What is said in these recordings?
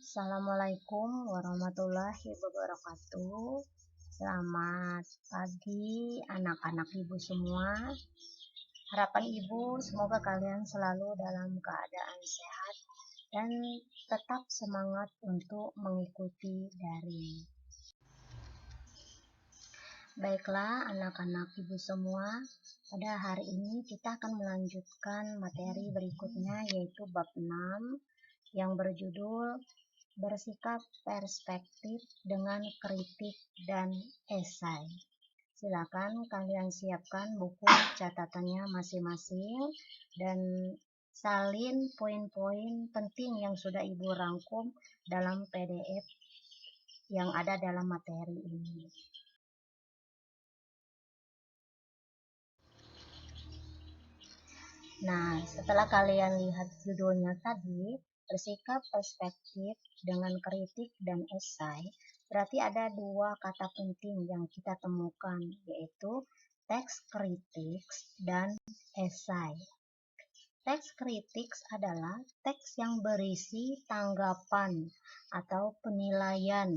Assalamualaikum warahmatullahi wabarakatuh. Selamat pagi anak-anak ibu semua. Harapan ibu semoga kalian selalu dalam keadaan sehat dan tetap semangat untuk mengikuti daring. Baiklah anak-anak ibu semua, pada hari ini kita akan melanjutkan materi berikutnya yaitu bab 6 yang berjudul bersikap perspektif dengan kritik dan esai. Silakan kalian siapkan buku catatannya masing-masing dan salin poin-poin penting yang sudah ibu rangkum dalam PDF yang ada dalam materi ini. Nah, setelah kalian lihat judulnya tadi, bersikap perspektif dengan kritik dan esai, berarti ada dua kata penting yang kita temukan, yaitu teks kritik dan esai. Teks kritik adalah teks yang berisi tanggapan atau penilaian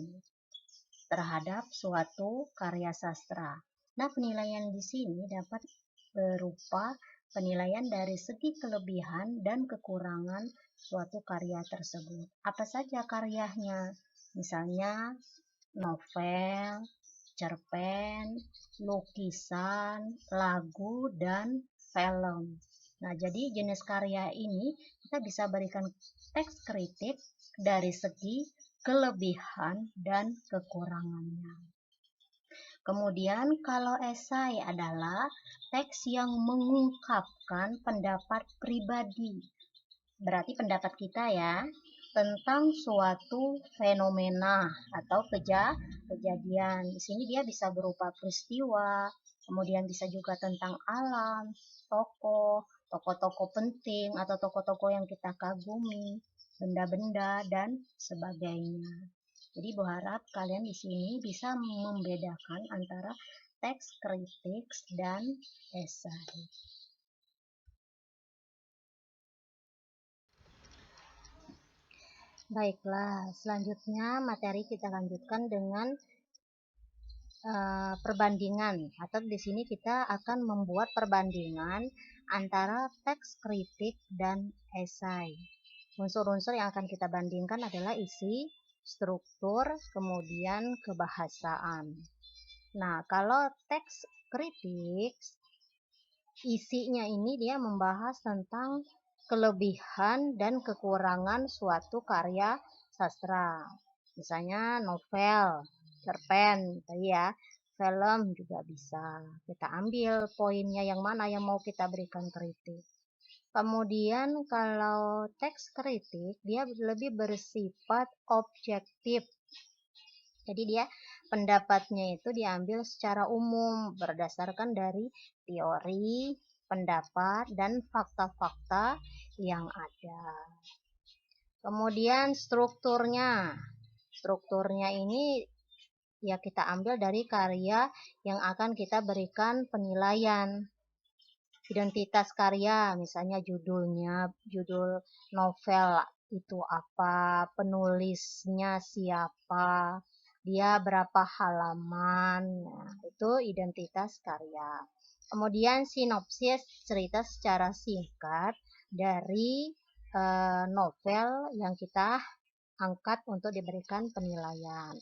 terhadap suatu karya sastra. Nah, penilaian di sini dapat berupa penilaian dari segi kelebihan dan kekurangan suatu karya tersebut. Apa saja karyanya? Misalnya novel, cerpen, lukisan, lagu, dan film. Nah, jadi jenis karya ini kita bisa berikan teks kritik dari segi kelebihan dan kekurangannya. Kemudian kalau esai adalah teks yang mengungkapkan pendapat pribadi. Berarti pendapat kita ya tentang suatu fenomena atau kejadian. Di sini dia bisa berupa peristiwa, kemudian bisa juga tentang alam, tokoh-tokoh penting atau tokoh-tokoh yang kita kagumi, benda-benda dan sebagainya. Jadi berharap kalian di sini bisa membedakan antara teks kritik dan esai. Baiklah, selanjutnya materi kita lanjutkan dengan perbandingan, atau di sini kita akan membuat perbandingan antara teks kritik dan esai. Unsur-unsur yang akan kita bandingkan adalah isi, struktur, kemudian kebahasaan. Nah, kalau teks kritik, isinya ini dia membahas tentang kelebihan dan kekurangan suatu karya sastra. Misalnya novel, cerpen, ya, film juga bisa. Kita ambil poinnya yang mana yang mau kita berikan kritik. Kemudian kalau teks kritik dia lebih bersifat objektif. Jadi dia pendapatnya itu diambil secara umum berdasarkan dari teori, pendapat, dan fakta-fakta yang ada. Kemudian strukturnya. Strukturnya ini ya kita ambil dari karya yang akan kita berikan penilaian. Identitas karya, misalnya judulnya, judul novel itu apa, penulisnya siapa, dia berapa halaman, nah, itu identitas karya. Kemudian sinopsis, cerita secara singkat dari novel yang kita angkat untuk diberikan penilaian.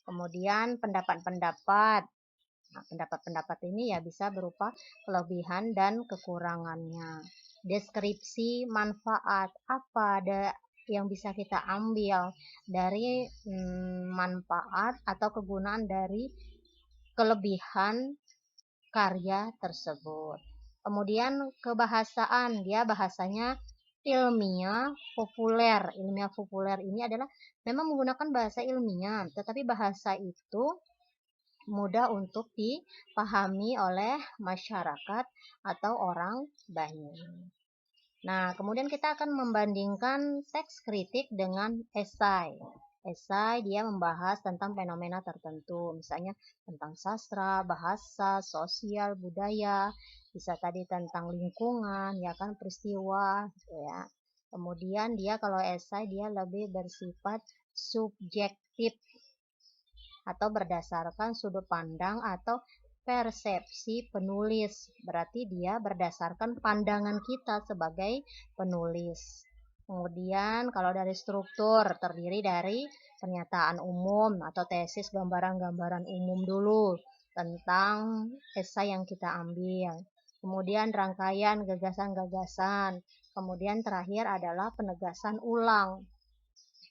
Kemudian pendapat-pendapat. Nah, pendapat-pendapat ini ya bisa berupa kelebihan dan kekurangannya. Deskripsi manfaat, apa ada yang bisa kita ambil dari manfaat atau kegunaan dari kelebihan karya tersebut. Kemudian kebahasaan, dia bahasanya ilmiah populer. Ilmiah populer ini adalah memang menggunakan bahasa ilmiah, tetapi bahasa itu mudah untuk dipahami oleh masyarakat atau orang banyak. Nah, kemudian kita akan membandingkan teks kritik dengan esai. Esai dia membahas tentang fenomena tertentu, misalnya tentang sastra, bahasa, sosial, budaya, bisa tadi tentang lingkungan, ya kan, peristiwa, gitu ya. Kemudian dia kalau esai dia lebih bersifat subjektif atau berdasarkan sudut pandang atau persepsi penulis. Berarti dia berdasarkan pandangan kita sebagai penulis. Kemudian kalau dari struktur terdiri dari pernyataan umum atau tesis, gambaran-gambaran umum dulu tentang esai yang kita ambil. Kemudian rangkaian gagasan-gagasan. Kemudian terakhir adalah penegasan ulang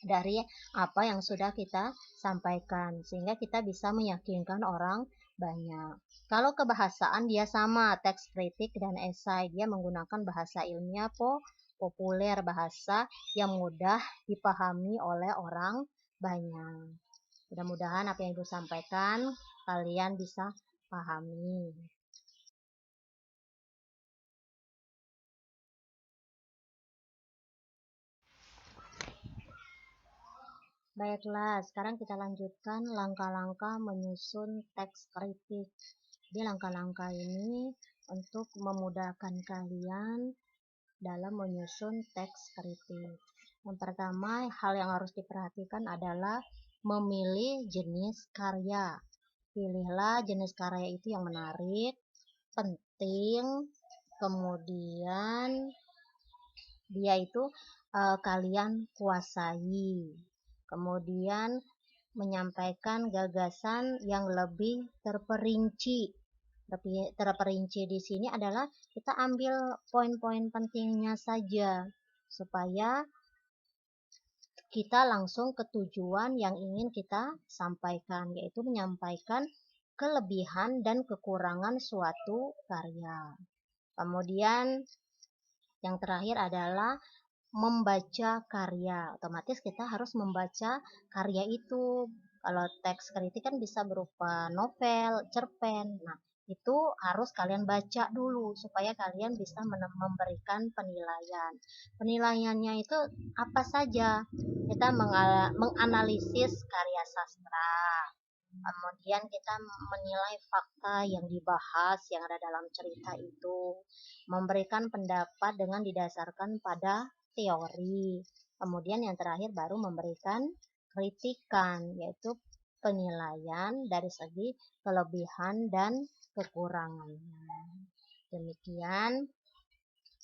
dari apa yang sudah kita sampaikan sehingga kita bisa meyakinkan orang banyak. Kalau kebahasaan dia sama, teks kritik dan esai, dia menggunakan bahasa ilmiah populer, bahasa yang mudah dipahami oleh orang banyak. Mudah-mudahan apa yang Ibu sampaikan kalian bisa pahami. Baiklah, sekarang kita lanjutkan langkah-langkah menyusun teks kritik. Jadi langkah-langkah ini untuk memudahkan kalian dalam menyusun teks kritik. Yang pertama, hal yang harus diperhatikan adalah memilih jenis karya. Pilihlah jenis karya itu yang menarik, penting, kemudian dia itu kalian kuasai. Kemudian menyampaikan gagasan yang lebih terperinci. Terperinci di sini adalah kita ambil poin-poin pentingnya saja supaya kita langsung ke tujuan yang ingin kita sampaikan, yaitu menyampaikan kelebihan dan kekurangan suatu karya. Kemudian yang terakhir adalah membaca karya. Otomatis kita harus membaca karya itu. Kalau teks kritik kan bisa berupa novel, cerpen. Nah, itu harus kalian baca dulu supaya kalian bisa memberikan penilaian. Penilaiannya itu apa saja? Kita menganalisis karya sastra. Kemudian kita menilai fakta yang dibahas yang ada dalam cerita itu, memberikan pendapat dengan didasarkan pada teori. Kemudian yang terakhir baru memberikan kritikan, yaitu penilaian dari segi kelebihan dan kekurangannya. Demikian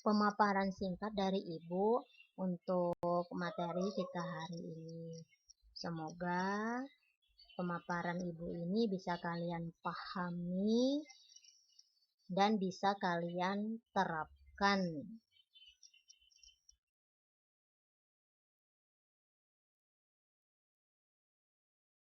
pemaparan singkat dari Ibu untuk materi kita hari ini. Semoga pemaparan Ibu ini bisa kalian pahami dan bisa kalian terapkan